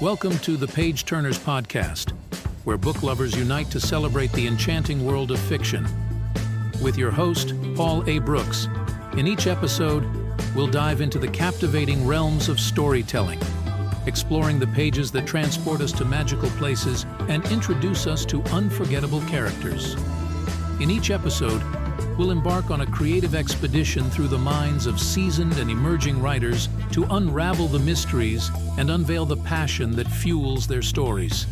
Welcome to the Page Turnerz podcast, where book lovers unite to celebrate the enchanting world of fiction. With your host, Paul A. Brooks. In each episode, we'll dive into the captivating realms of storytelling, exploring the pages that transport us to magical places and introduce us to unforgettable characters. In each episode, we'll embark on a creative expedition through the minds of seasoned and emerging writers to unravel the mysteries and unveil the passion that fuels their stories.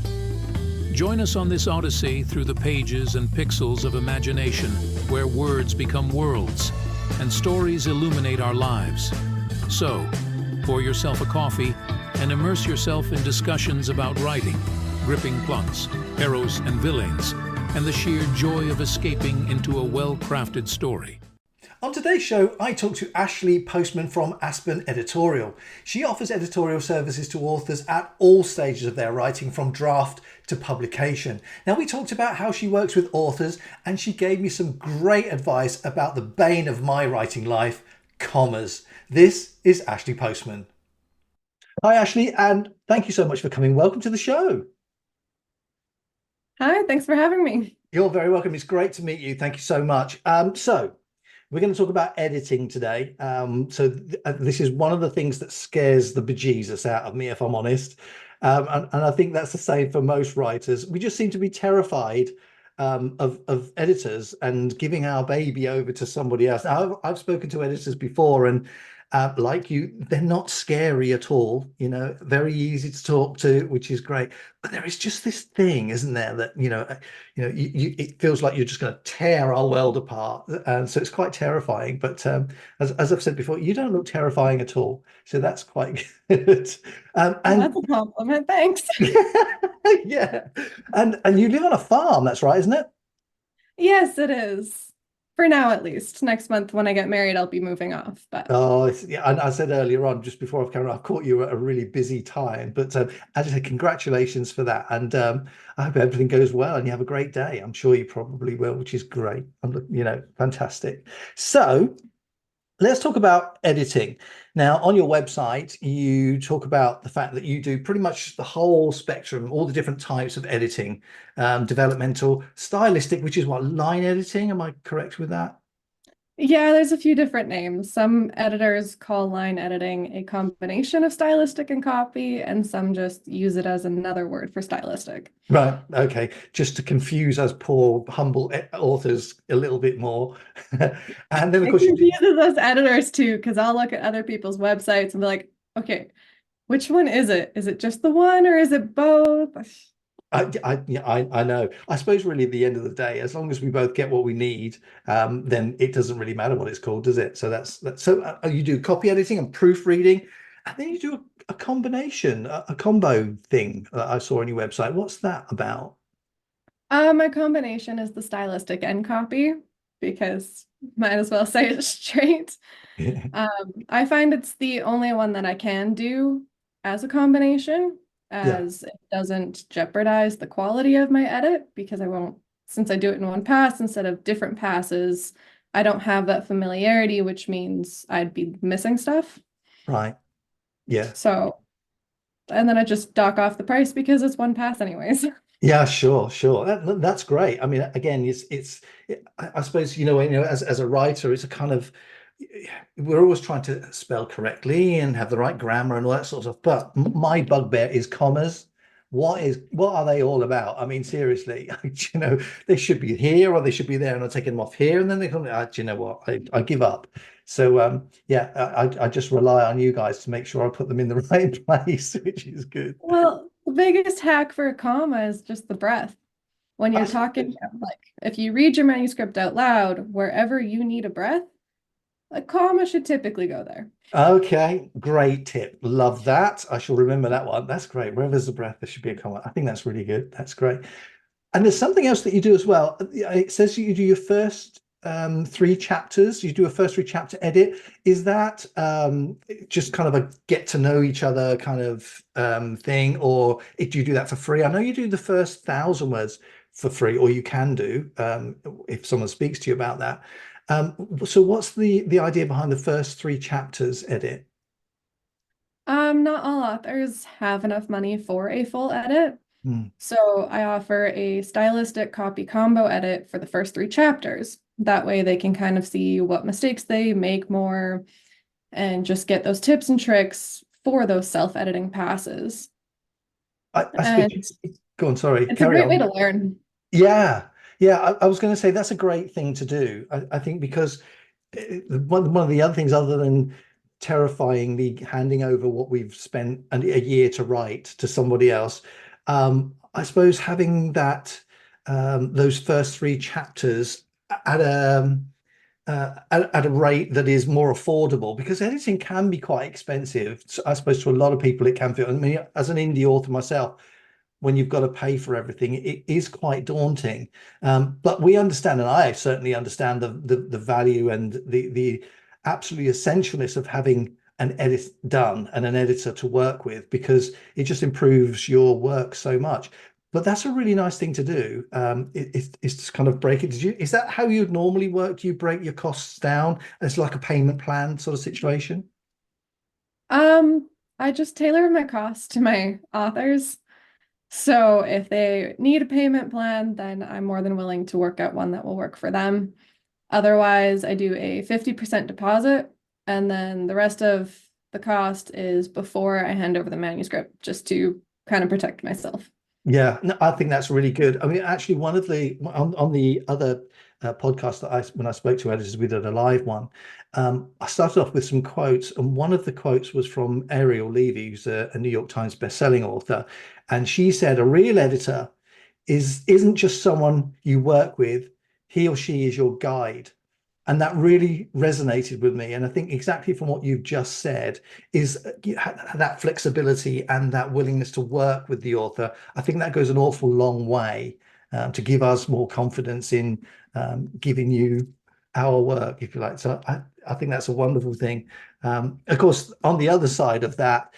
Join us on this odyssey through the pages and pixels of imagination, where words become worlds and stories illuminate our lives. So, pour yourself a coffee and immerse yourself in discussions about writing, gripping plots, heroes and villains, and the sheer joy of escaping into a well-crafted story. On today's show, I talk to Ashley Postman from AspenEditorial. She offers editorial services to authors at all stages of their writing, from draft to publication. Now, we talked about how she works with authors, and she gave me some great advice about the bane of my writing life, commas. This is Ashley Postman. Hi, Ashley, and thank you so much for coming. Welcome to the show. Hi, thanks for having me. You're very welcome. It's great to meet you. Thank you so much. So we're going to talk about editing today. This is one of the things that scares the bejesus out of me, if I'm honest. And I think that's the same for most writers. We just seem to be terrified of editors and giving our baby over to somebody else. Now, I've spoken to editors before, and like you, they're not scary at all, very easy to talk to, which is great. But there is just this thing, isn't there, that, it feels like you're just going to tear our world apart. And so it's quite terrifying. But as I've said before, you don't look terrifying at all. So that's quite good. And that's a compliment. Thanks. Yeah. And you live on a farm. That's right, isn't it? Yes, it is. For now, at least. Next month, when I get married, I'll be moving off. But yeah, I said earlier on, just before I've come on, I've caught you at a really busy time. But as I said, congratulations for that, and I hope everything goes well and you have a great day. I'm sure you probably will, which is great. Fantastic. So let's talk about editing. Now, on your website, you talk about the fact that you do pretty much the whole spectrum, all the different types of editing, developmental, stylistic, which is what, line editing? Am I correct with that? yeah, there's a few different names. Some editors call line editing a combination of stylistic and copy, and some just use it as another word for stylistic. Right. Okay. Just to confuse us poor, humble authors a little bit more. And then, of course, it confuses us editors too, because I'll look at other people's websites and be like, okay, which one is it? Is it just the one, or is it both? I know. I suppose really at the end of the day, as long as we both get what we need, then it doesn't really matter what it's called, does it? So that's so you do copy editing and proofreading, and then you do a combination, a combo thing that I saw on your website. What's that about? My combination is the stylistic and copy, because might as well say it straight. I find it's the only one that I can do as a combination, as it doesn't jeopardize the quality of my edit, because since I do it in one pass instead of different passes, I don't have that familiarity, which means I'd be missing stuff. Right. Yeah. So, and then I just dock off the price because it's one pass anyways. Yeah, sure. That's great. I mean, again, I suppose, as a writer, it's a kind of, we're always trying to spell correctly and have the right grammar and all that sort of stuff. But my bugbear is commas. What are they all about? I mean, seriously, they should be here or they should be there, and I'm taking them off here, and then they come. Do you know what? I give up. So I just rely on you guys to make sure I put them in the right place, which is good. Well, the biggest hack for a comma is just the breath. When you're talking, like if you read your manuscript out loud, wherever you need a breath, a comma should typically go there. Okay, great tip. Love that. I shall remember that one. That's great. Wherever there's a breath, there should be a comma. I think that's really good. That's great. And there's something else that you do as well. It says you do your first 3 chapters. You do a first 3 chapter edit. Is that just kind of a get to know each other kind of thing, or do you do that for free? I know you do the first 1,000 words for free, or you can do if someone speaks to you about that. So what's the idea behind the first 3 chapters edit? Not all authors have enough money for a full edit. Hmm. So I offer a stylistic copy combo edit for the first 3 chapters. That way they can kind of see what mistakes they make more and just get those tips and tricks for those self-editing passes. I suppose And go on, sorry, it's a carry great way on. to learn. Yeah, yeah. I was going to say that's a great thing to do. I think because one of the other things, other than terrifyingly handing over what we've spent a year to write to somebody else, I suppose having that those first 3 chapters at a at a rate that is more affordable, because editing can be quite expensive. So I suppose to a lot of people it can feel. I mean, as an indie author myself, when you've got to pay for everything, it is quite daunting. But we understand, and I certainly understand the value and the absolutely essentialness of having an edit done and an editor to work with, because it just improves your work so much. But that's a really nice thing to do. It's to kind of break it. Is that how you'd normally work? Do you break your costs down as like a payment plan sort of situation? Um, I just tailor my costs to my authors. So if they need a payment plan, then I'm more than willing to work out one that will work for them. Otherwise, I do a 50% deposit, and then the rest of the cost is before I hand over the manuscript, just to kind of protect myself. Yeah, no, I think that's really good. I mean, actually, one of the on the other podcast that when I spoke to editors, we did a live one. I started off with some quotes, and one of the quotes was from Ariel Levy, who's a New York Times bestselling author, and she said, "A real editor isn't just someone you work with; he or she is your guide." And that really resonated with me. And I think exactly from what you've just said is that flexibility and that willingness to work with the author. I think that goes an awful long way to give us more confidence in giving you our work, if you like. So I think that's a wonderful thing. Of course, on the other side of that,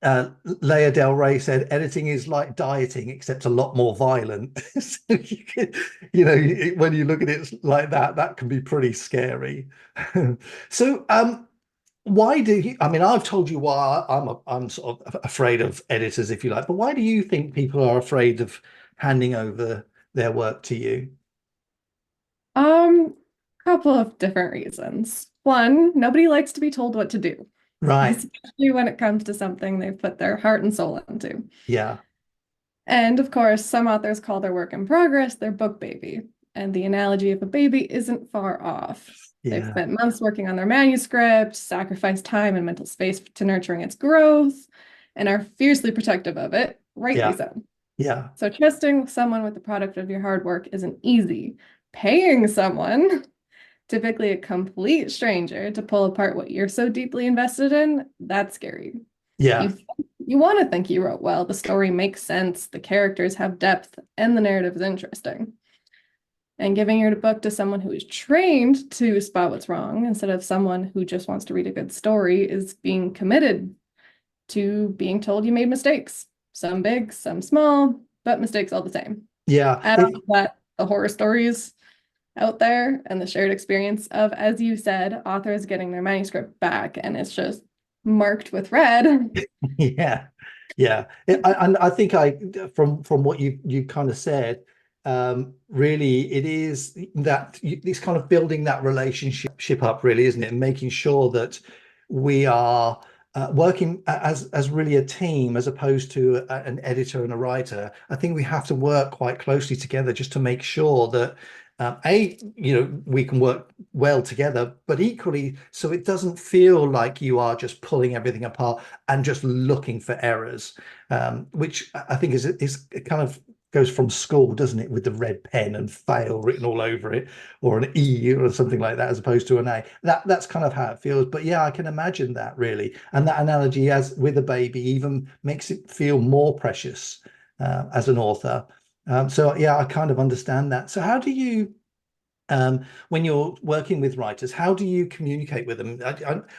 Leia Del Rey said, editing is like dieting, except a lot more violent. So when you look at it like that, that can be pretty scary. So, why do you, I mean, I've told you why I'm sort of afraid of editors, if you like, but why do you think people are afraid of handing over their work to you? Couple of different reasons. One, nobody likes to be told what to do, Right. especially when it comes to something they've put their heart and soul into. Yeah. And of course, some authors call their work in progress their book baby. And the analogy of a baby isn't far off. They've Yeah. spent months working on their manuscript, sacrificed time and mental space to nurturing its growth, and are fiercely protective of it, rightly Yeah. so. Yeah. So trusting someone with the product of your hard work isn't easy. Paying someone, typically a complete stranger, to pull apart what you're so deeply invested in, that's scary. Yeah. You you want to think you wrote well, the story makes sense, the characters have depth, and the narrative is interesting. And giving your book to someone who is trained to spot what's wrong instead of someone who just wants to read a good story is being committed to being told you made mistakes. Some big, some small, but mistakes all the same. Yeah. Add on to that the horror stories out there and the shared experience of, as you said, authors getting their manuscript back and it's just marked with red. Yeah, yeah. I think from what you kind of said, really it is that it's kind of building that relationship up, really, isn't it? And making sure that we are working as really a team as opposed to an editor and a writer. I think we have to work quite closely together just to make sure that we can work well together, but equally so it doesn't feel like you are just pulling everything apart and just looking for errors, which I think is it kind of goes from school, doesn't it, with the red pen and fail written all over it, or an E or something like that, as opposed to an A. That's kind of how it feels. But yeah, I can imagine that, really. And that analogy as with a baby even makes it feel more precious as an author. So yeah, I kind of understand that. So how do you, when you're working with writers, how do you communicate with them?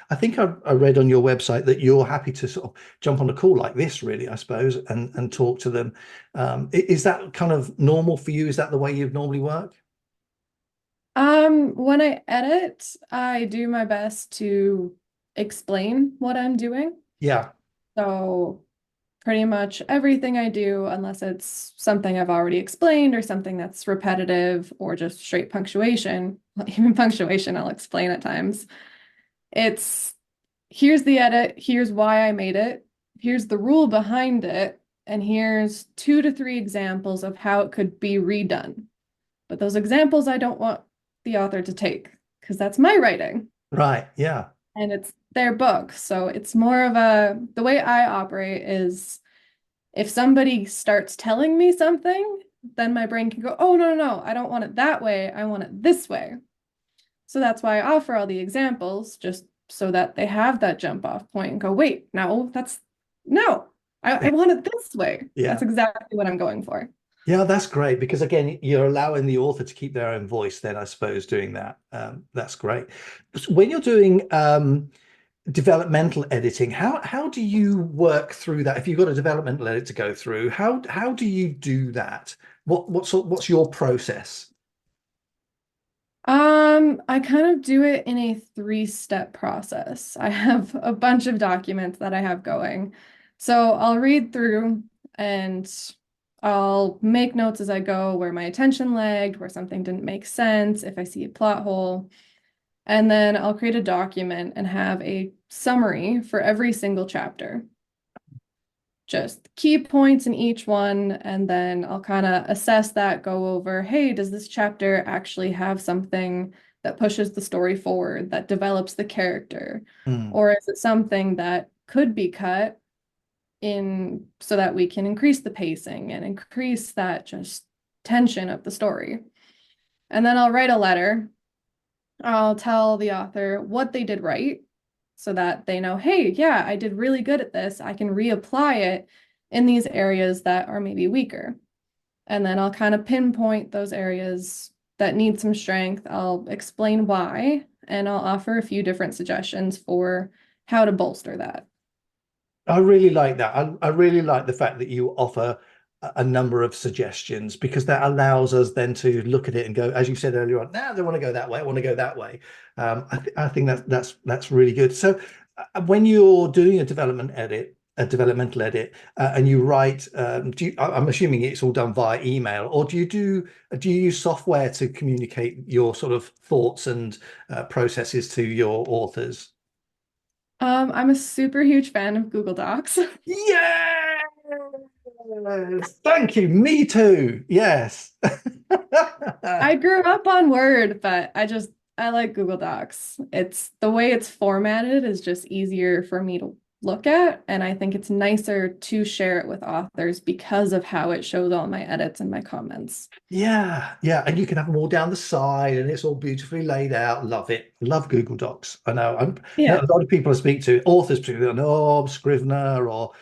I think I read on your website that you're happy to sort of jump on a call like this, really, I suppose, and talk to them. Is that kind of normal for you? Is that the way you'd normally work? When I edit, I do my best to explain what I'm doing. Yeah. So pretty much everything I do, unless it's something I've already explained or something that's repetitive or just straight punctuation, well, even punctuation I'll explain at times. It's here's the edit, here's why I made it, here's the rule behind it, and here's 2 to 3 examples of how it could be redone. But those examples I don't want the author to take because that's my writing Right. Yeah. and it's their book. So it's more of the way I operate is if somebody starts telling me something, then my brain can go, oh, no, no, no, I don't want it that way. I want it this way. So that's why I offer all the examples, just so that they have that jump off point and go, wait, no, I want it this way. Yeah. That's exactly what I'm going for. Yeah, that's great because again, you're allowing the author to keep their own voice then, I suppose, doing that. That's great. When you're doing developmental editing, how do you work through that? If you've got a developmental edit to go through, how do you do that? What's your process? I kind of do it in a 3-step process. I have a bunch of documents that I have going. So I'll read through and I'll make notes as I go where my attention lagged, where something didn't make sense, if I see a plot hole. And then I'll create a document and have a summary for every single chapter. Just key points in each one, and then I'll kind of assess that, go over, hey, does this chapter actually have something that pushes the story forward, that develops the character? Mm. Or is it something that could be cut in so that we can increase the pacing and increase that just tension of the story? And then I'll write a letter. I'll tell the author what they did right so that they know, hey, yeah, I did really good at this. I can reapply it in these areas that are maybe weaker. And then I'll kind of pinpoint those areas that need some strength. I'll explain why, and I'll offer a few different suggestions for how to bolster that. I really like that. I really like the fact that you offer a number of suggestions because that allows us then to look at it and go, as you said earlier on, now they want to go that way, I want to go that way. I think that's really good. So when you're doing a developmental edit, and you write, I'm assuming it's all done via email, or do you use software to communicate your sort of thoughts and processes to your authors? I'm a super huge fan of Google Docs. Yes, thank you. Me too. Yes. I grew up on Word, but I like Google Docs. It's the way it's formatted is just easier for me to look at, and I think it's nicer to share it with authors because of how it shows all my edits and my comments. Yeah, yeah, and you can have them all down the side, and it's all beautifully laid out. Love it. Love Google Docs. I know. Yeah. A lot of people I speak to, authors particularly, oh, Scrivener or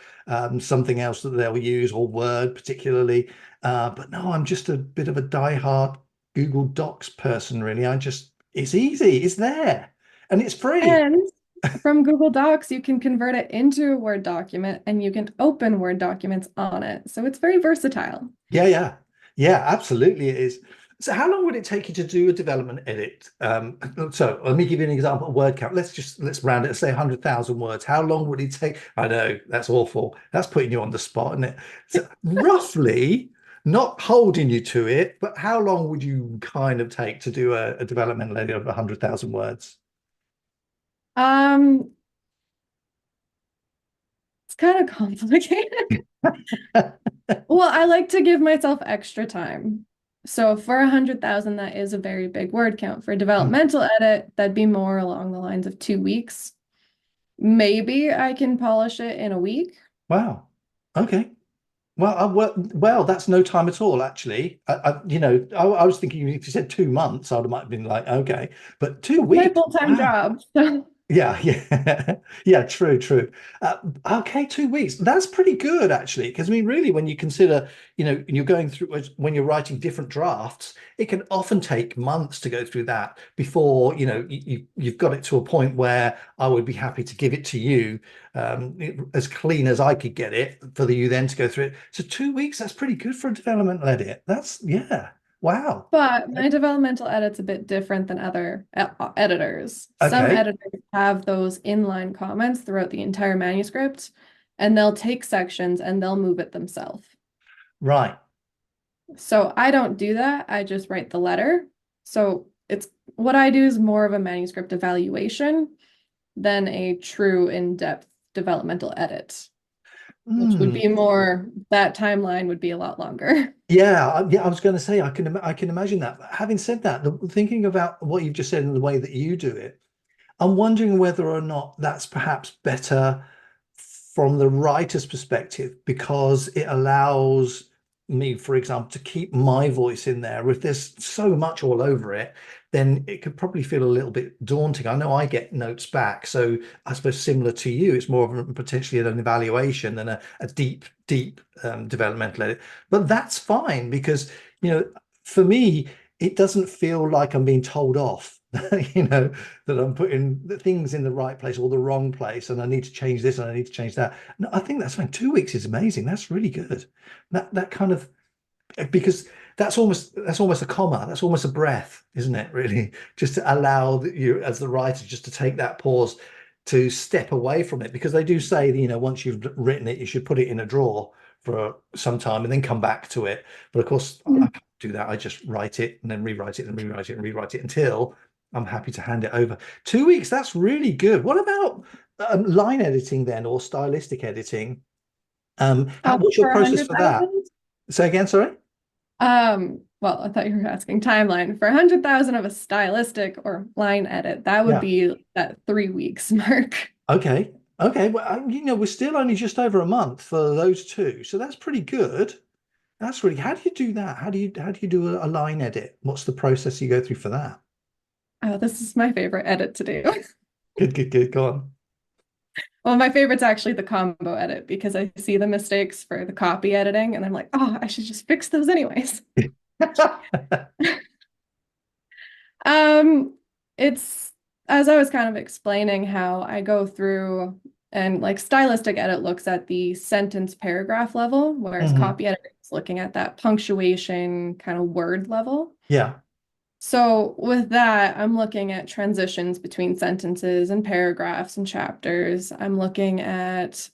something else that they'll use, or Word particularly. But no, I'm just a bit of a diehard Google Docs person, really. It's easy, it's there, and it's free. And from Google Docs, you can convert it into a Word document and you can open Word documents on it. So it's very versatile. Yeah, yeah, yeah, absolutely it is. So how long would it take you to do a development edit? So let me give you an example of word count. Let's round it and say 100,000 words. How long would it take? I know that's awful. That's putting you on the spot, isn't it? So roughly, not holding you to it, but how long would you kind of take to do a developmental edit of 100,000 words? Um, it's kind of complicated. Well, I like to give myself extra time. So for 100,000, that is a very big word count. For a developmental edit, that'd be more along the lines of 2 weeks. Maybe I can polish it in a week. Wow. Okay. Well, that's no time at all, actually. I was thinking if you said 2 months, I might have been like, okay, but 2 weeks. My full-time job. So Yeah, yeah, yeah, true, true. Okay, 2 weeks. That's pretty good, actually, because I mean, really, when you consider, you're going through when you're writing different drafts, it can often take months to go through that before, you've got it to a point where I would be happy to give it to you, as clean as I could get it for you then to go through it. So 2 weeks, that's pretty good for a developmental edit. Yeah, Wow. But my developmental edit's a bit different than other editors. Some Okay. editors have those inline comments throughout the entire manuscript, and they'll take sections and they'll move it themselves. Right. So I don't do that. I just write the letter. So it's what I do is more of a manuscript evaluation than a true in-depth developmental edit, which would Hmm. be more, that timeline would be a lot longer. Yeah, I was going to say I can imagine that. But having said that, thinking about what you've just said and the way that you do it, I'm wondering whether or not that's perhaps better from the writer's perspective because it allows me, for example, to keep my voice in there. If there's so much all over it, then it could probably feel a little bit daunting. I know I get notes back, so I suppose similar to you, it's more of a, potentially an evaluation than a deep developmental edit. But that's fine because, you know, for me, it doesn't feel like I'm being told off. You know, that I'm putting the things in the right place or the wrong place, and I need to change this and I need to change that. No, I think that's fine. 2 weeks is amazing. That's really good. That kind of, because that's almost a comma. That's almost a breath, isn't it? Really, just to allow you as the writer just to take that pause to step away from it, because they do say that, you know, once you've written it, you should put it in a drawer for some time and then come back to it. But of course, I can't do that. I just write it and then rewrite it and rewrite it and rewrite it until I'm happy to hand it over. 2 weeks, that's really good. What about line editing then, or stylistic editing? Oh, What's your for process for that? 100,000? Say again, sorry? Well, I thought you were asking timeline. For 100,000 of a stylistic or line edit, that would Yeah. be that 3 weeks mark. Okay. Okay. Well, you know, we're still only just over a month for those two, so that's pretty good. That's really. How do you do that? How do you do a line edit? What's the process you go through for that? Oh, this is my favorite edit to do. Good, good, good. Go on. Well, my favorite's actually the combo edit because I see the mistakes for the copy editing and I'm like, oh, I should just fix those anyways. Um, it's as I was kind of explaining how I go through, and like stylistic edit looks at the sentence paragraph level, whereas Mhm. copy editing is looking at that punctuation kind of word level. Yeah. So with that, I'm looking at transitions between sentences and paragraphs and chapters. I'm looking at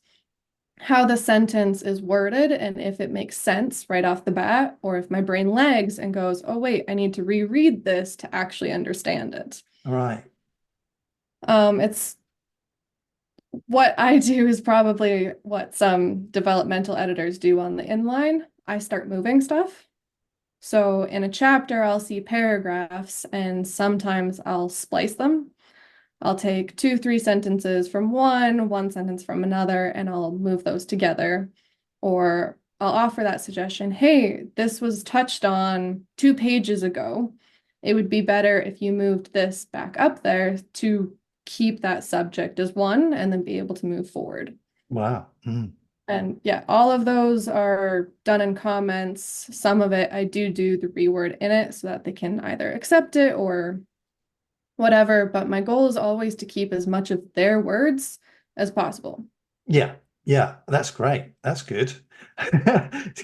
how the sentence is worded and if it makes sense right off the bat, or if my brain lags and goes, oh, wait, I need to reread this to actually understand it. All right. It's what I do is probably what some developmental editors do on the inline. I start moving stuff. So in a chapter, I'll see paragraphs and sometimes I'll splice them. I'll take 2, 3 sentences from one sentence from another, and I'll move those together. Or I'll offer that suggestion, hey, this was touched on 2 pages ago. It would be better if you moved this back up there to keep that subject as one and then be able to move forward. Wow. Mm. And yeah, all of those are done in comments. Some of it I do the reword in it so that they can either accept it or whatever, but my goal is always to keep as much of their words as possible. Yeah. Yeah. That's great. That's good.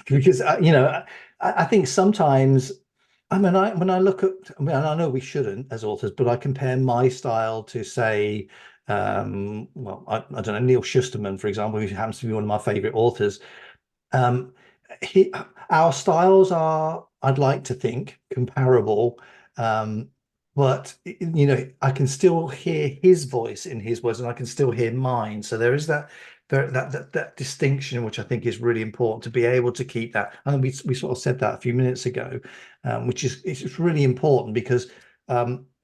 Because you know, I think sometimes, I mean, when I look at, I mean, I know we shouldn't as authors, but I compare my style to, say, well, I don't know, Neil Shusterman, for example, who happens to be one of my favorite authors. Um, he, our styles are, I'd like to think, comparable, but you know, I can still hear his voice in his words, and I can still hear mine. So there is that distinction, which I think is really important to be able to keep that. And we sort of said that a few minutes ago, which is it's really important because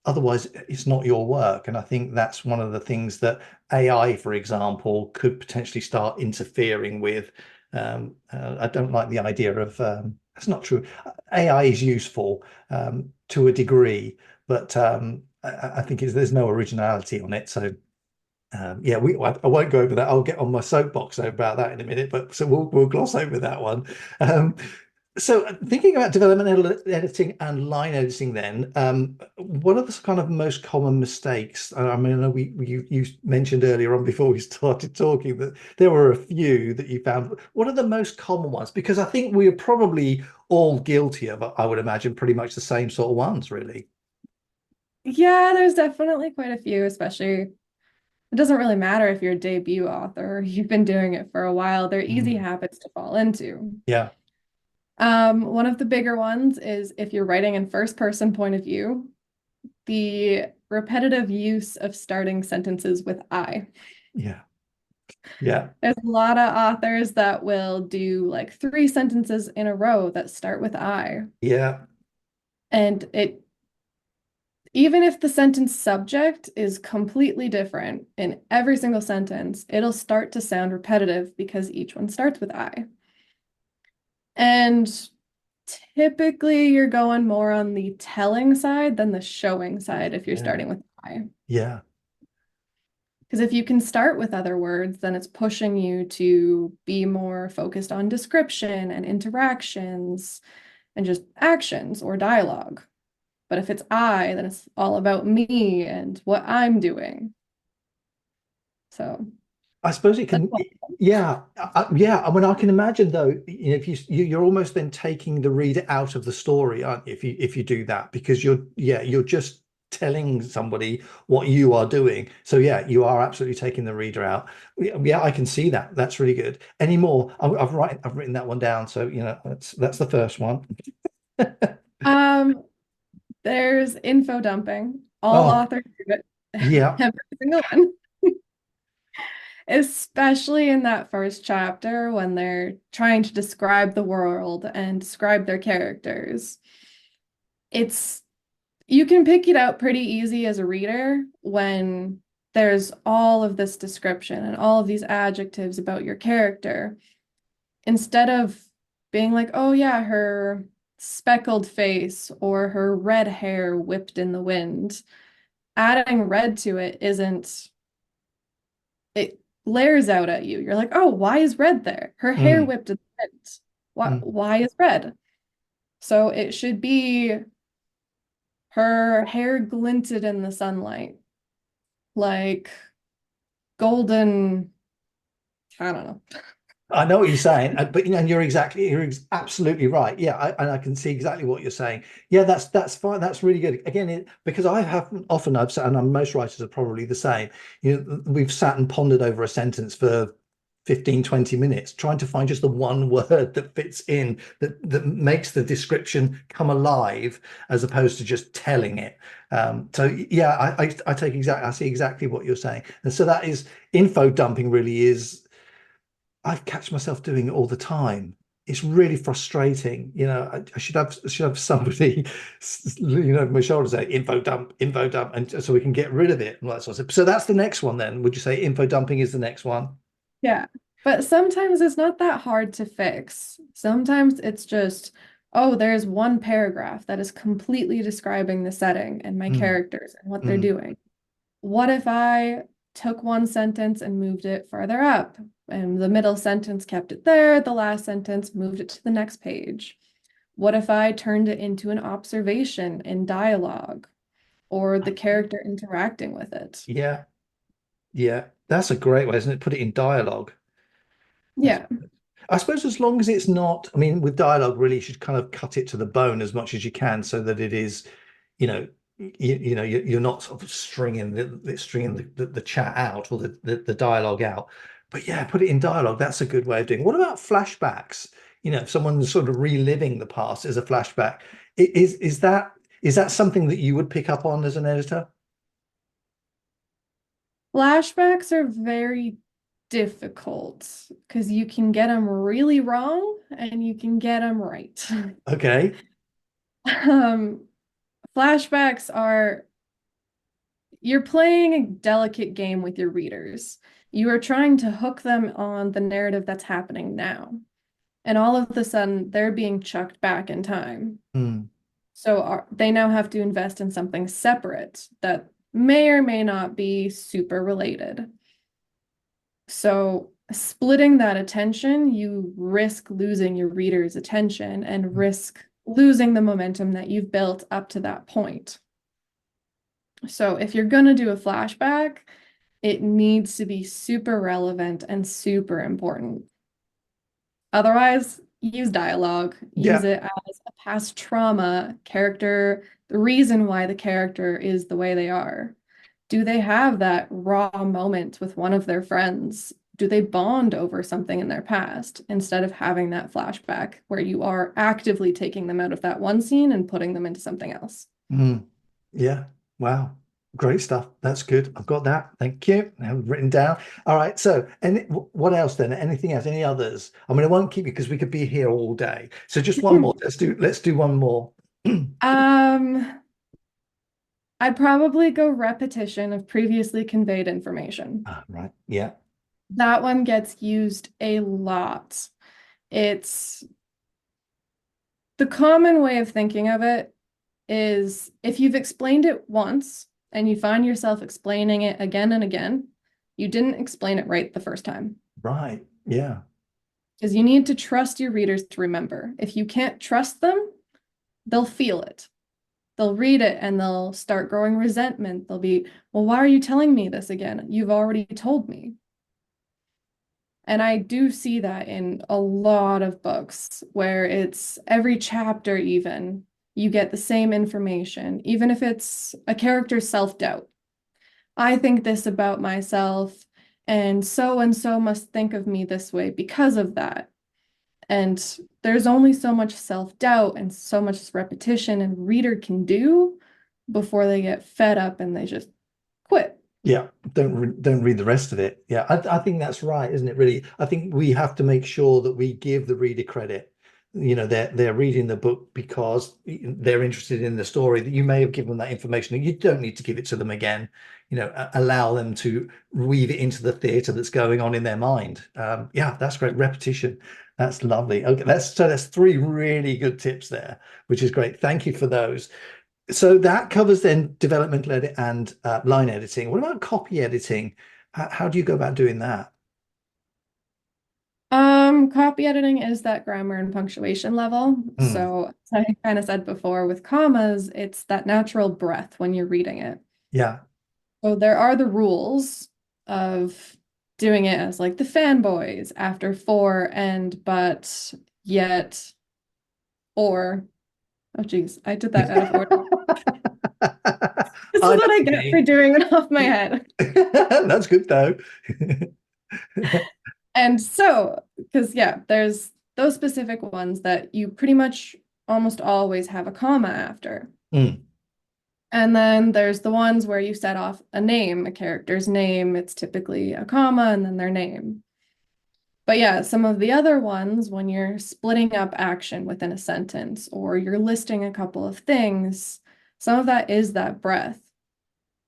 otherwise it's not your work. And I think that's one of the things that AI, for example, could potentially start interfering with. I don't like the idea of that's not true. AI is useful to a degree, but I think there's no originality on it. So yeah, I won't go over that. I'll get on my soapbox about that in a minute, but so we'll gloss over that one. So thinking about development editing and line editing, then, what are the kind of most common mistakes? I mean, I know you mentioned earlier on before we started talking that there were a few that you found. What are the most common ones? Because I think we are probably all guilty of, I would imagine, pretty much the same sort of ones, really. Yeah, there's definitely quite a few, especially it doesn't really matter if you're a debut author or you've been doing it for a while. They're easy Mm. habits to fall into. Yeah, One of the bigger ones is if you're writing in first person point of view, the repetitive use of starting sentences with I. yeah, yeah, There's a lot of authors that will do like three sentences in a row that start with I. yeah, And it, even if the sentence subject is completely different in every single sentence, it'll start to sound repetitive because each one starts with I. And typically you're going more on the telling side than the showing side if you're yeah, starting with I. yeah. Because if you can start with other words, then it's pushing you to be more focused on description and interactions and just actions or dialogue. But if it's I, then it's all about me and what I'm doing. So I suppose it that's can, one. yeah, yeah. I mean, I can imagine though, if you're almost then taking the reader out of the story, aren't you? If you do that, because you're just telling somebody what you are doing. So yeah, you are absolutely taking the reader out. Yeah, I can see that. That's really good. Any more? I've written that one down. So that's the first one. Um, there's info dumping. All Oh, authors do it. yeah, Every single one. Especially in that first chapter when they're trying to describe the world and describe their characters. It's you can pick it out pretty easy as a reader when there's all of this description and all of these adjectives about your character. Instead of being like, oh yeah, her speckled face or her red hair whipped in the wind, adding red to it isn't, it glares out at you. You're like, oh, why is red there? Her hair mm, whipped in the wind. Why, mm. why is red? So it should be her hair glinted in the sunlight, like golden, I don't know. I know what you're saying, but and absolutely right. Yeah, and I can see exactly what you're saying. Yeah, that's fine. That's really good. Again, because I have often I've sat, and most writers are probably the same. We've sat and pondered over a sentence for 15, 20 minutes, trying to find just the one word that fits in that makes the description come alive, as opposed to just telling it. So yeah, I see exactly what you're saying, and so that is info dumping. Really is. I catch myself doing it all the time. It's really frustrating. I should have somebody, my shoulders say info dump, and so we can get rid of it and all that sort of stuff. So that's the next one then. Would you say info dumping is the next one? Yeah. But sometimes it's not that hard to fix. Sometimes it's just, oh, there's one paragraph that is completely describing the setting and my Mm, characters and what they're mm. doing. What if I took one sentence and moved it farther up? And the middle sentence kept it there, the last sentence moved it to the next page. What if I turned it into an observation in dialogue or the character interacting with it? Yeah, yeah. That's a great way, isn't it? Put it in dialogue. That's Yeah. I suppose as long as it's not, I mean, with dialogue, really, you should kind of cut it to the bone as much as you can, so that it is, you know, you're not sort of stringing the chat out or the dialogue out. But yeah, put it in dialogue. That's a good way of doing it. What about flashbacks? If someone's sort of reliving the past as a flashback, is that something that you would pick up on as an editor? Flashbacks are very difficult because you can get them really wrong and you can get them right. Okay. Um, Flashbacks are, you're playing a delicate game with your readers. You are trying to hook them on the narrative that's happening now. And all of a sudden, they're being chucked back in time. Mm, So they now have to invest in something separate that may or may not be super related. So splitting that attention, you risk losing your reader's attention and risk losing the momentum that you've built up to that point. So if you're going to do a flashback, it needs to be super relevant and super important. Otherwise, use dialogue, use Yeah. it as a past trauma character, the reason why the character is the way they are. Do they have that raw moment with one of their friends? Do they bond over something in their past instead of having that flashback where you are actively taking them out of that one scene and putting them into something else? Mm. Yeah. Wow. Great stuff. That's good. I've got that. Thank you. I have it written down. All right. So, and what else then? Anything else? Any others? I mean, I won't keep you because we could be here all day. So just one more. Let's do one more. Um, I'd probably go repetition of previously conveyed information. Right. Yeah. That one gets used a lot. It's the common way of thinking of it is if you've explained it once and you find yourself explaining it again and again, you didn't explain it right the first time. Right. Yeah. Because you need to trust your readers to remember. If you can't trust them, they'll feel it. They'll read it and they'll start growing resentment. They'll be, well, why are you telling me this again? You've already told me. And I do see that in a lot of books where it's every chapter, even you get the same information, even if it's a character's self-doubt. I think this about myself, and so must think of me this way because of that. And there's only so much self-doubt and so much repetition a reader can do before they get fed up and they just quit. Yeah, don't read the rest of it. Yeah, I think that's right, isn't it? Really, I think we have to make sure that we give the reader credit. You know, they're reading the book because they're interested in the story. That you may have given them that information, and you don't need to give it to them again. You know, allow them to weave it into the theatre that's going on in their mind. Yeah, that's great. Repetition. That's lovely. Okay, that's three really good tips there, which is great. Thank you for those. So that covers then developmental edit and line editing. What about copy editing? How do you go about doing that? Copy editing is that grammar and punctuation level. Mm, So as I kind of said before with commas, it's that natural breath when you're reading it. yeah. So there are the rules of doing it as like the fanboys after for and but yet or oh geez, I did that out of order. This is I know what I what you get mean. for doing it off my head. That's good though. And so, because yeah, there's those specific ones that you pretty much almost always have a comma after. Mm, And then there's the ones where you set off a name, a character's name. It's typically a comma and then their name. But yeah, some of the other ones, when you're splitting up action within a sentence or you're listing a couple of things, some of that is that breath.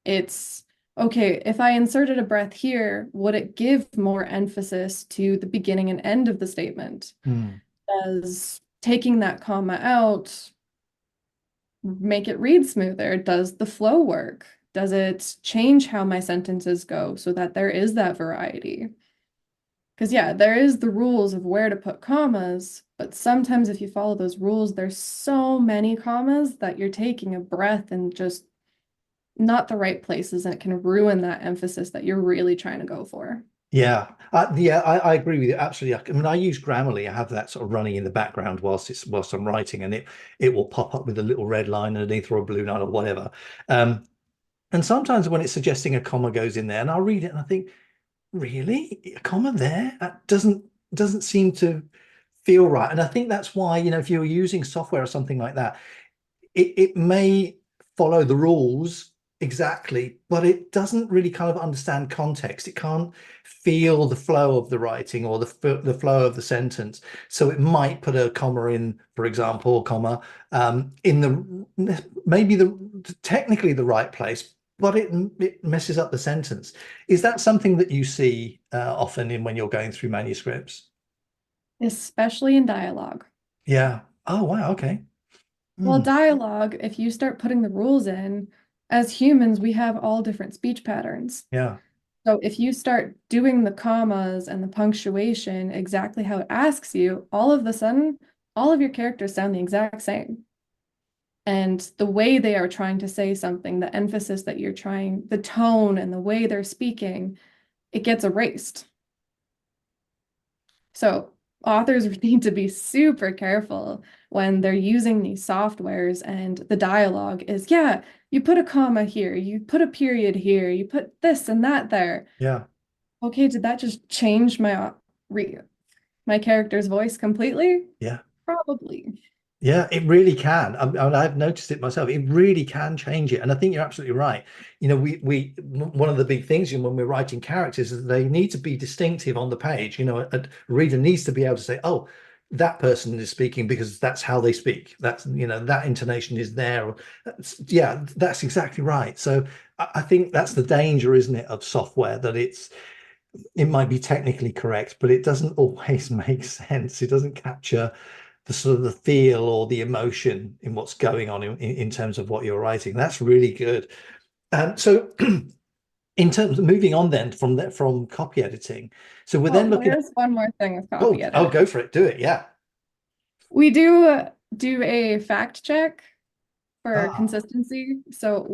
It's okay, if I inserted a breath here, would it give more emphasis to the beginning and end of the statement? mm. Does taking that comma out make it read smoother? Does the flow work? Does it change how my sentences go so that there is that variety? Because yeah, there is the rules of where to put commas, but sometimes if you follow those rules, there's so many commas that you're taking a breath and just not the right places, and it can ruin that emphasis that you're really trying to go for. Yeah, yeah, I agree with you absolutely. I mean, I use Grammarly. I have that sort of running in the background whilst I'm writing, and it will pop up with a little red line underneath or a blue line or whatever. And sometimes when it's suggesting a comma goes in there, and I'll read it and I think, really, a comma there? That doesn't seem to feel right. And I think that's why, you know, if you're using software or something like that, it may follow the rules exactly, but it doesn't really kind of understand context. It can't feel the flow of the writing or the flow of the sentence. So it might put a comma in, for example, comma in the maybe the technically the right place, but it messes up the sentence. Is that something that you see often in when you're going through manuscripts? Especially in dialogue. Yeah. Oh, wow. Okay. Well, Hmm. dialogue, if you start putting the rules in, as humans, we have all different speech patterns. Yeah. So if you start doing the commas and the punctuation exactly how it asks you, all of a sudden, all of your characters sound the exact same. And the way they are trying to say something, the emphasis that you're trying, the tone and the way they're speaking, it gets erased. So authors need to be super careful when they're using these softwares and the dialogue is, yeah, you put a comma here, you put a period here, you put this and that there. Yeah. Okay, did that just change my character's voice completely? Yeah. Probably. Yeah, it really can. I've noticed it myself. It really can change it, and I think you're absolutely right. You know, one of the big things when we're writing characters is that they need to be distinctive on the page. You know, a reader needs to be able to say, "Oh, that person is speaking because that's how they speak. That's, you know, that intonation is there." Yeah, that's exactly right. So I think that's the danger, isn't it, of software, that it might be technically correct, but it doesn't always make sense. It doesn't capture the sort of the feel or the emotion in what's going on in terms of what you're writing. That's really good. So in terms of moving on then from copy editing, so we're then looking at, There's one more thing with oh, copy I'll editing. go for it. Do it. Yeah. We do a fact check for Ah, consistency. So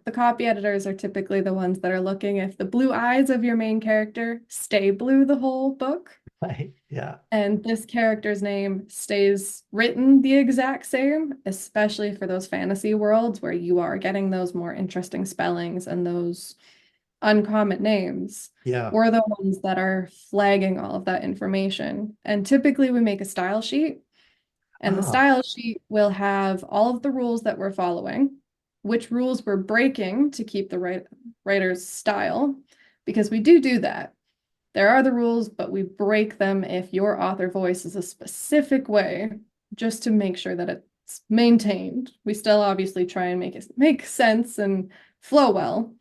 the copy editors are typically the ones that are looking if the blue eyes of your main character stay blue the whole book, right. Yeah. and this character's name stays written the exact same, especially for those fantasy worlds where you are getting those more interesting spellings and those uncommon names. Yeah. We're the ones that are flagging all of that information. And typically we make a style sheet, and the Ah, style sheet will have all of the rules that we're following, which rules we're breaking to keep the writer's style, because we do that. There are the rules, but we break them if your author voice is a specific way, just to make sure that it's maintained. We still obviously try and make it make sense and flow well.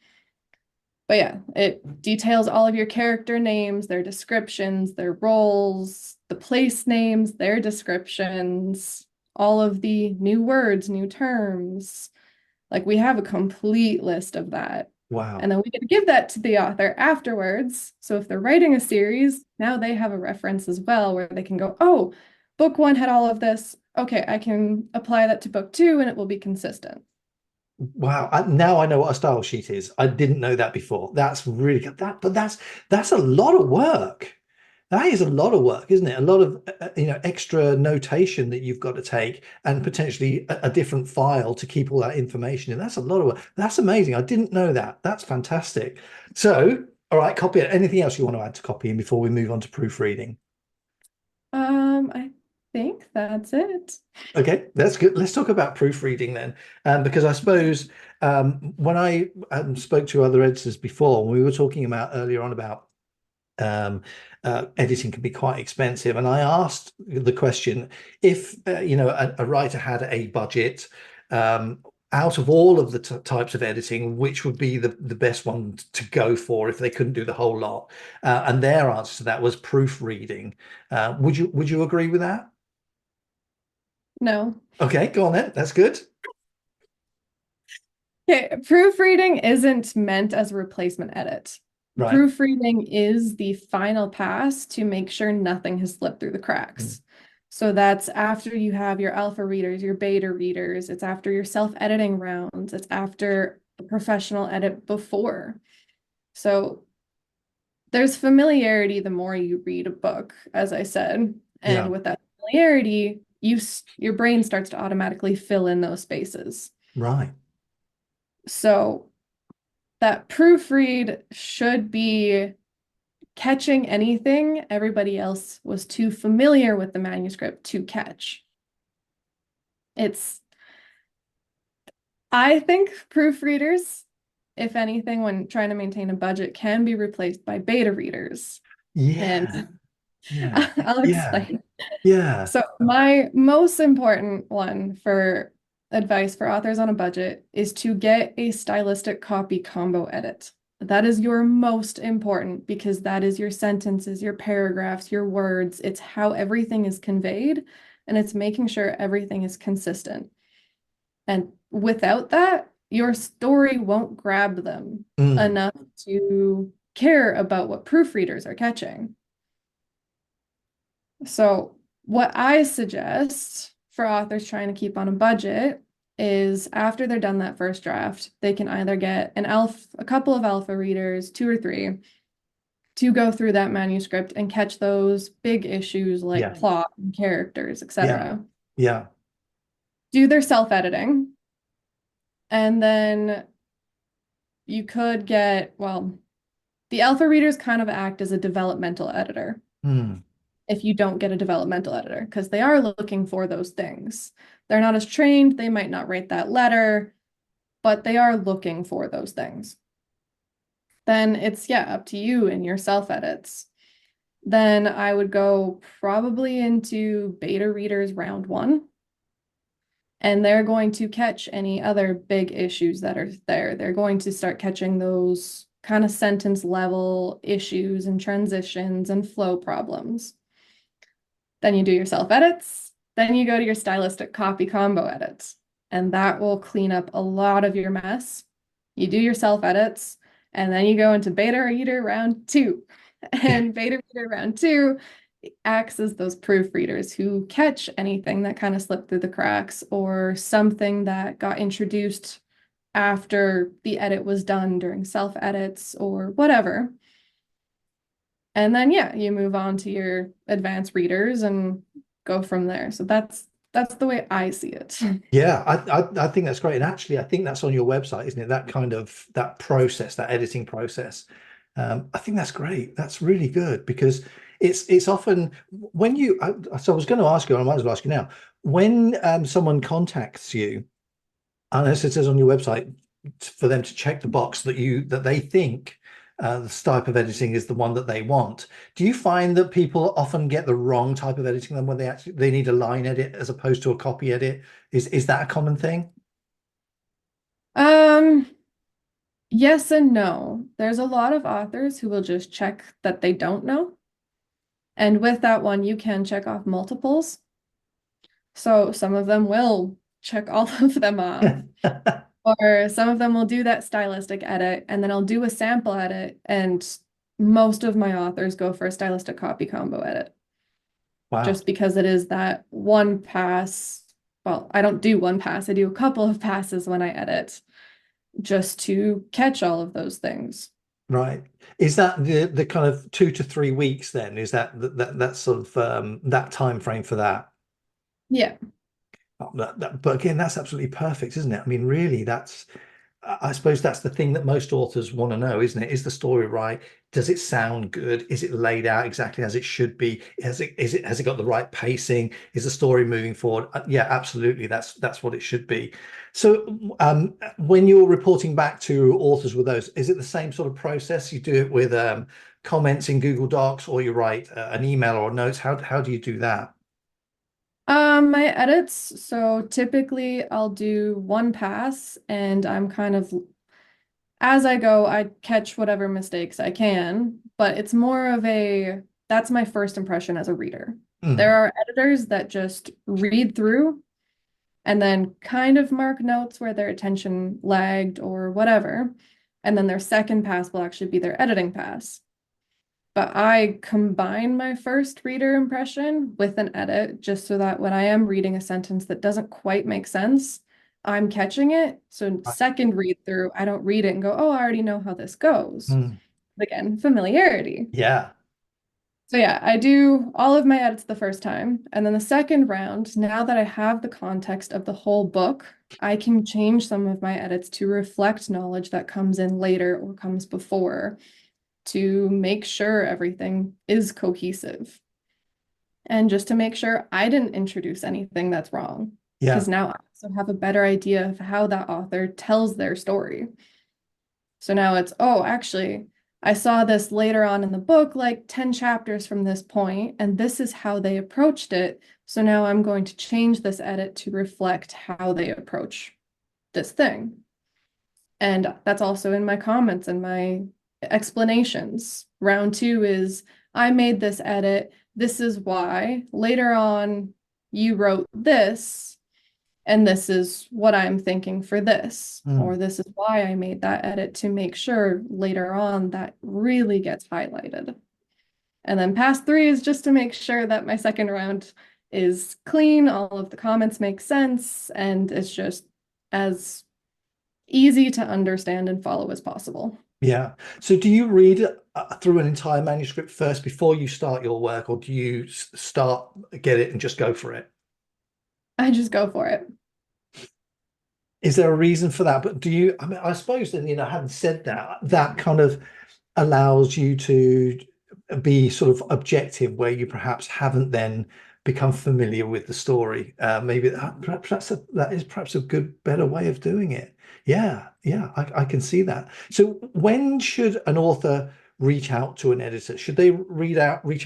But yeah, it details all of your character names, their descriptions, their roles, the place names, their descriptions, all of the new words, new terms. Like we have a complete list of that. wow. And then we get to give that to the author afterwards. So if they're writing a series, now they have a reference as well where they can go, oh, book one had all of this. Okay, I can apply that to book two and it will be consistent. Wow. Now I know what a style sheet is. I didn't know that before. That's really good. But that's a lot of work. That is a lot of work, isn't it? A lot of extra notation that you've got to take, and potentially a different file to keep all that information in. That's a lot of work. That's amazing. I didn't know that. That's fantastic. So, all right, copy. Anything else you want to add to copying before we move on to proofreading? I think that's it. Okay, that's good. Let's talk about proofreading then, because I suppose when I spoke to other editors before, we were talking about earlier on about editing can be quite expensive, and I asked the question, if a writer had a budget, out of all of the types of editing, which would be the best one to go for if they couldn't do the whole lot? And their answer to that was proofreading. Would you agree with that? No. Okay, go on then. That's good. Okay, proofreading isn't meant as a replacement edit. Right. Proofreading is the final pass to make sure nothing has slipped through the cracks. So that's after you have your alpha readers, your beta readers, it's after your self-editing rounds, it's after a professional edit before. So there's familiarity the more you read a book, as I said. Yeah. And with that familiarity, your brain starts to automatically fill in those spaces. Right. So that proofread should be catching anything everybody else was too familiar with the manuscript to catch. I think proofreaders, if anything, when trying to maintain a budget, can be replaced by beta readers. Yeah. And Yeah. I'll Yeah. explain. Yeah. So my most important one for advice for authors on a budget is to get a stylistic copy combo edit. That is your most important, because that is your sentences, your paragraphs, your words. It's how everything is conveyed, and it's making sure everything is consistent. And without that, your story won't grab them Mm, enough to care about what proofreaders are catching. So what I suggest for authors trying to keep on a budget is after they're done that first draft, they can either get a couple of alpha readers, 2 or 3, to go through that manuscript and catch those big issues like Yeah. plot and characters, Yeah. etc. Yeah. Do their self-editing, and then you could get, well, the alpha readers kind of act as a developmental editor Mm. if you don't get a developmental editor, because they are looking for those things. They're not as trained, they might not write that letter, but they are looking for those things. Then it's, yeah, up to you in your self-edits. Then I would go probably into beta readers round 1. And they're going to catch any other big issues that are there. They're going to start catching those kind of sentence level issues and transitions and flow problems. Then you do your self edits. Then you go to your stylistic copy combo edits. And that will clean up a lot of your mess. You do your self edits, and then you go into beta reader round 2. And beta reader round 2 acts as those proofreaders who catch anything that kind of slipped through the cracks or something that got introduced after the edit was done during self-edits or whatever. And then, yeah, you move on to your advanced readers and go from there. So that's the way I see it. Yeah, I think that's great. And actually, I think that's on your website, isn't it? That kind of that process, that editing process. I think that's great. That's really good because it's often when you. So I was going to ask you, and I might as well ask you now. When someone contacts you, and as it says on your website, for them to check the box that they think the type of editing is the one that they want. Do you find that people often get the wrong type of editing then when they need a line edit as opposed to a copy edit? Is that a common thing? Yes and no. There's a lot of authors who will just check that they don't know. And with that one, you can check off multiples. So some of them will check all of them off. Or some of them will do that stylistic edit, and then I'll do a sample edit, and most of my authors go for a stylistic copy combo edit. Wow. Just because it is that one pass. Well, I don't do one pass, I do a couple of passes when I edit, just to catch all of those things. Right. Is that the kind of 2 to 3 weeks then? Is that sort of that time frame for that? Yeah. But again, that's absolutely perfect, isn't it? I mean, really, I suppose that's the thing that most authors want to know, isn't it? Is the story right? Does it sound good? Is it laid out exactly as it should be? Has it got the right pacing? Is the story moving forward? Yeah, absolutely. That's what it should be. So when you're reporting back to authors with those, is it the same sort of process? You do it with comments in Google Docs, or you write an email or notes? How do you do that? My edits, so typically I'll do one pass, and I'm kind of, as I go, I catch whatever mistakes I can, but it's more of that's my first impression as a reader. There are editors that just read through and then kind of mark notes where their attention lagged or whatever. And then their second pass will actually be their editing pass. But I combine my first reader impression with an edit just so that when I am reading a sentence that doesn't quite make sense, I'm catching it. So second read through, I don't read it and go, oh, I already know how this goes. Again, familiarity. Yeah. So yeah, I do all of my edits the first time. And then the second round, now that I have the context of the whole book, I can change some of my edits to reflect knowledge that comes in later or comes before, to make sure everything is cohesive. And just to make sure I didn't introduce anything that's wrong. Yeah. Because now I also have a better idea of how that author tells their story. So now it's, oh, actually, I saw this later on in the book, like 10 chapters from this point, and this is how they approached it. So now I'm going to change this edit to reflect how they approach this thing. And that's also in my comments and my explanations. Round 2 is, I made this edit. This is why. Later on, you wrote this. and this is what I'm thinking for this, or Mm. this is why I made that edit, to make sure later on that really gets highlighted. And then pass 3 is just to make sure that my second round is clean, all of the comments make sense, and it's just as easy to understand and follow as possible. Yeah. So do you read through an entire manuscript first before you start your work, or do you start, get it, and just go for it? I just go for it. Is there a reason for that? But do you, I mean, I suppose then, having said that, that kind of allows you to be sort of objective where you perhaps haven't then become familiar with the story. Maybe perhaps that is perhaps a good, better way of doing it. Yeah, yeah, I can see that. So when should an author reach out to an editor? Should they reach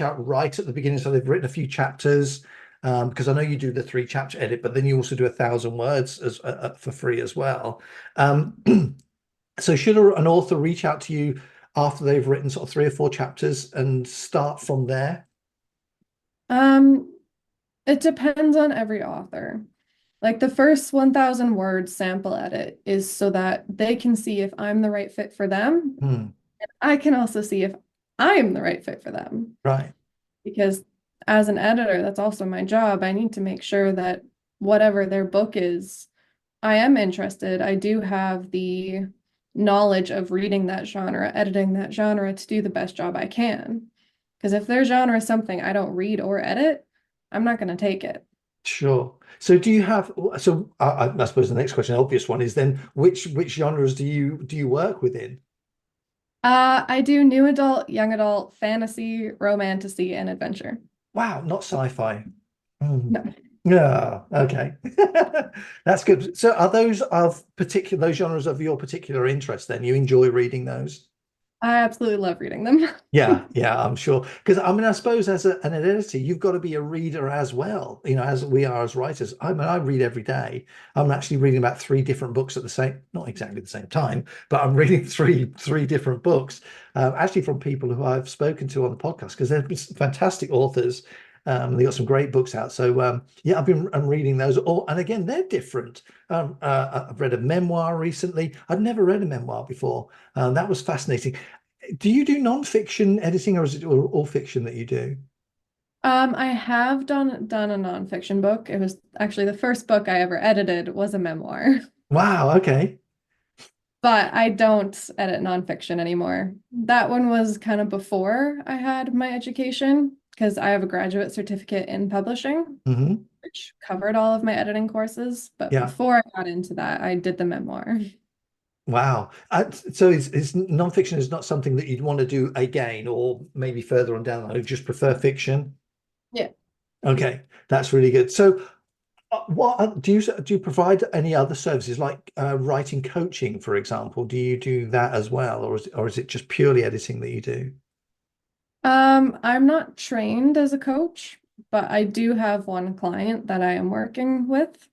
out right at the beginning, so they've written a few chapters? Because I know you do the 3 chapter edit, but then you also do 1,000 words as for free as well. So should an author reach out to you after they've written sort of 3 or 4 chapters and start from there? Um, it depends on every author. Like the first 1,000 word sample edit is so that they can see if I'm the right fit for them. Hmm, And I can also see if I'm the right fit for them. right. Because as an editor, that's also my job. I need to make sure that whatever their book is, I am interested. I do have the knowledge of reading that genre, editing that genre to do the best job I can. Because if their genre is something I don't read or edit, I'm not going to take it. Sure. So do you have, so I suppose the next question, obvious one, is then which genres do you work within? I do new adult, young adult, fantasy, romantasy, and adventure. Wow, not sci-fi. Hmm. No, Yeah, okay. That's good. So are those of particular, those genres of your particular interest then? You enjoy reading those? I absolutely love reading them. Yeah, yeah, I'm sure. Because I mean, I suppose as an editor, you've got to be a reader as well, as we are as writers. I mean, I read every day. I'm actually reading about 3 different books at the same, not exactly the same time, but I'm reading three different books, actually from people who I've spoken to on the podcast, because they're fantastic authors. They got some great books out. So yeah, I'm reading those all, and again, they're different. I've read a memoir recently. I'd never read a memoir before. That was fascinating. Do you do non-fiction editing, or is it all fiction that you do? I have done a nonfiction book. It was actually the first book I ever edited was a memoir, Wow, okay. but I don't edit nonfiction anymore. That one was kind of before I had my education because I have a graduate certificate in publishing, Hmm. which covered all of my editing courses. But Yeah. before I got into that, I did the memoir. Wow. So is non-fiction is not something that you'd want to do again, or maybe further on down the line, you just prefer fiction? Yeah. Okay, that's really good. So what do you provide any other services like writing coaching, for example? Do you do that as well, or is it just purely editing that you do? I'm not trained as a coach, but I do have one client that I am working with.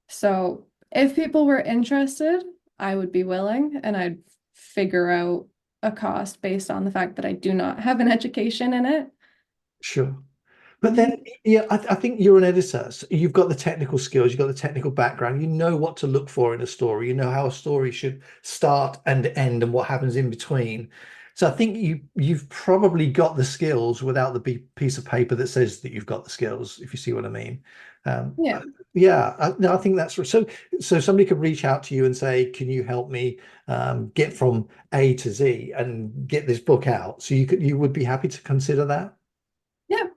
So if people were interested, I would be willing and I'd figure out a cost based on the fact that I do not have an education in it. Sure. But Mhm. then, yeah, I think you're an editor. So you've got the technical skills, you've got the technical background, you know what to look for in a story, you know how a story should start and end and what happens in between. So I think you've probably got the skills without the big piece of paper that says that you've got the skills, if you see what I mean. Yeah. Yeah, no, I think that's so. So somebody could reach out to you and say, "Can you help me get from A to Z and get this book out?" So you would be happy to consider that. Yeah.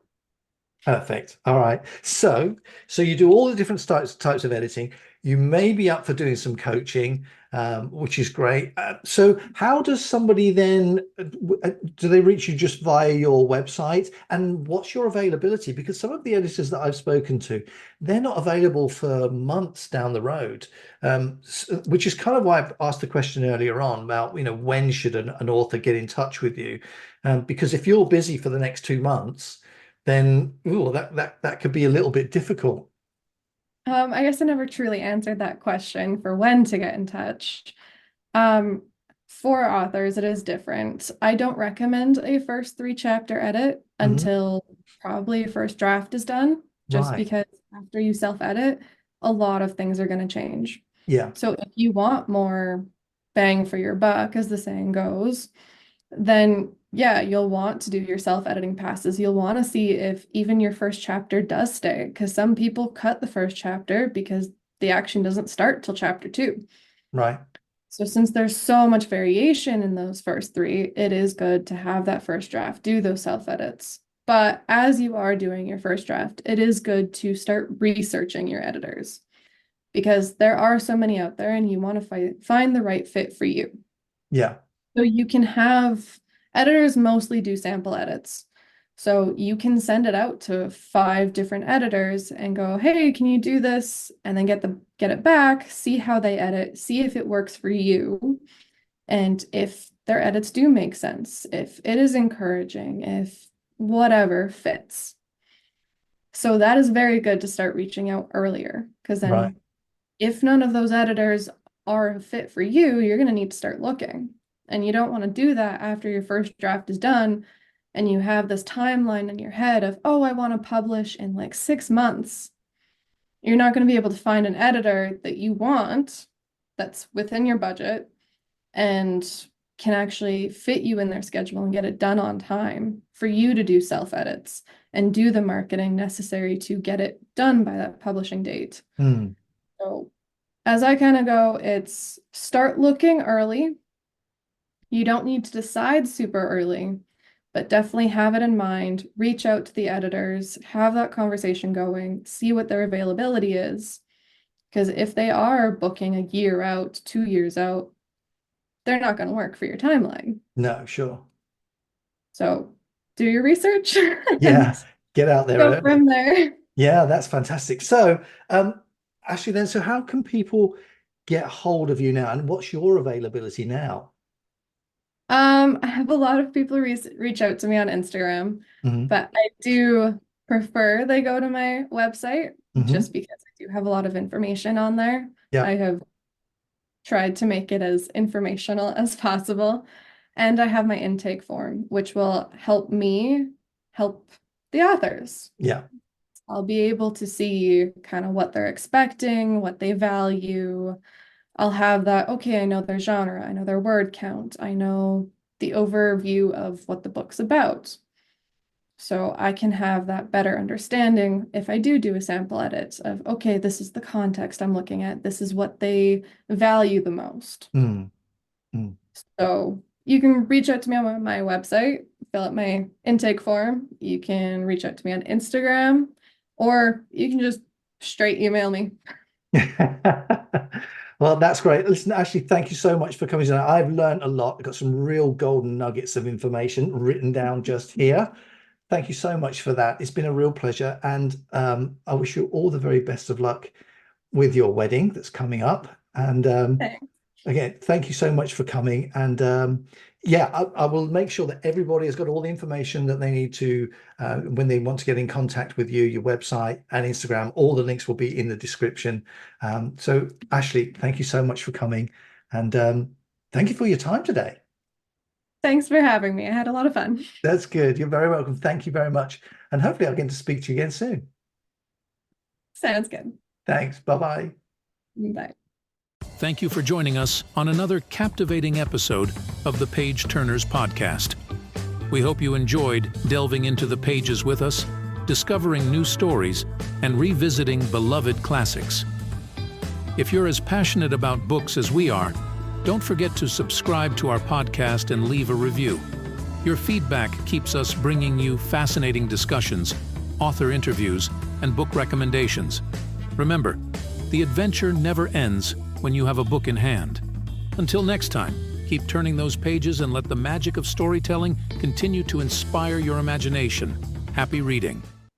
Perfect. All right. So you do all the different types of editing. You may be up for doing some coaching, which is great. So how does somebody then do they reach you just via your website? And what's your availability? Because some of the editors that I've spoken to, they're not available for months down the road, which is kind of why I asked the question earlier on about, when should an author get in touch with you? Because if you're busy for the next 2 months, then ooh, that could be a little bit difficult. I guess I never truly answered that question for when to get in touch. Um, for authors, it is different. I don't recommend a first 3 chapter edit Mhm. until probably first draft is done, just Right. because after you self-edit, a lot of things are going to change. Yeah. So if you want more bang for your buck, as the saying goes, then yeah, you'll want to do your self-editing passes. You'll want to see if even your first chapter does stay, because some people cut the first chapter because the action doesn't start till chapter 2. Right. So since there's so much variation in those first 3, it is good to have that first draft, do those self-edits. But as you are doing your first draft, it is good to start researching your editors, because there are so many out there and you want to find the right fit for you. Yeah. So you can have editors mostly do sample edits. So you can send it out to 5 different editors and go, hey, can you do this? And then get it back, see how they edit, see if it works for you. And if their edits do make sense, if it is encouraging, if whatever fits. So that is very good to start reaching out earlier, because then Right. if none of those editors are a fit for you, you're going to need to start looking. And you don't want to do that after your first draft is done and you have this timeline in your head of, oh, I want to publish in like 6 months. You're not going to be able to find an editor that you want that's within your budget and can actually fit you in their schedule and get it done on time for you to do self-edits and do the marketing necessary to get it done by that publishing date. So as I kind of go, it's start looking early. You don't need to decide super early, but definitely have it in mind. Reach out to the editors, have that conversation going, see what their availability is. Because if they are booking a year out, 2 years out, they're not going to work for your timeline. No, sure. So do your research. Yeah, get out there. Go from there. Yeah, that's fantastic. So, Ashley, then, so how can people get hold of you now, and what's your availability now? I have a lot of people reach out to me on Instagram, but I do prefer they go to my website just because I do have a lot of information on there. Yeah. I have tried to make it as informational as possible. And I have my intake form, which will help me help the authors. Yeah. I'll be able to see kind of what they're expecting, what they value. I'll have that, okay, I know their genre, I know their word count, I know the overview of what the book's about. So I can have that better understanding if I do a sample edit of, okay, this is the context I'm looking at, this is what they value the most. So you can reach out to me on my website, fill out my intake form. You can reach out to me on Instagram, or you can just straight email me. Well, that's great. Listen, Ashley, thank you so much for coming tonight. I've learned a lot. I've got some real golden nuggets of information written down just here. Thank you so much for that. It's been a real pleasure. And I wish you all the very best of luck with your wedding that's coming up. And again, thank you so much for coming. And yeah, I will make sure that everybody has got all the information that they need to when they want to get in contact with you, your website and Instagram. All the links will be in the description. So Ashley, thank you so much for coming. And thank you for your time today. Thanks for having me. I had a lot of fun. That's good. You're very welcome. Thank you very much. And hopefully I'll get to speak to you again soon. Sounds good. Thanks. Bye-bye. Bye. Thank you for joining us on another captivating episode of the Page Turnerz podcast. We hope you enjoyed delving into the pages with us, discovering new stories, and revisiting beloved classics. If you're as passionate about books as we are, don't forget to subscribe to our podcast and leave a review. Your feedback keeps us bringing you fascinating discussions, author interviews, and book recommendations. Remember, the adventure never ends when you have a book in hand. Until next time, keep turning those pages and let the magic of storytelling continue to inspire your imagination. Happy reading.